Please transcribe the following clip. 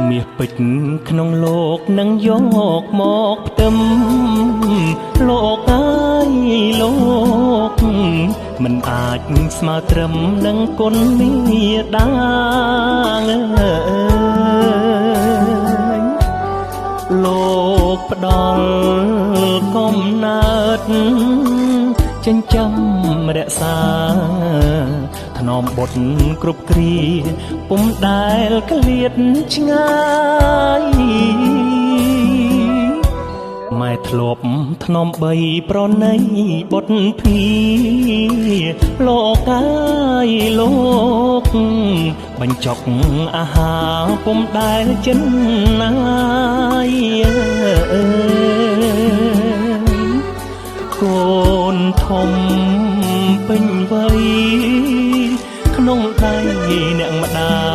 មាសពេជ្រក្នុងលោកនឹងយកមកផ្ទឹមលោកអើយលោកមិនអាចស្មើត្រឹមនឹងគុណមាតាលោកផ្ដល់កំណើតចិញ្ចឹមរក្សាថ្នមបុត្រគ្រប់គ្រាពុំដែលក្លៀតឆ្ងាយម៉ែធ្លាប់ថ្នមបីប្រណីបុត្រភីលោកអើយលោកបញ្ចុកអាហារពុំដែលចិនណាយកូនធំពេញវ័យក្នុងដៃអ្នកម្ដា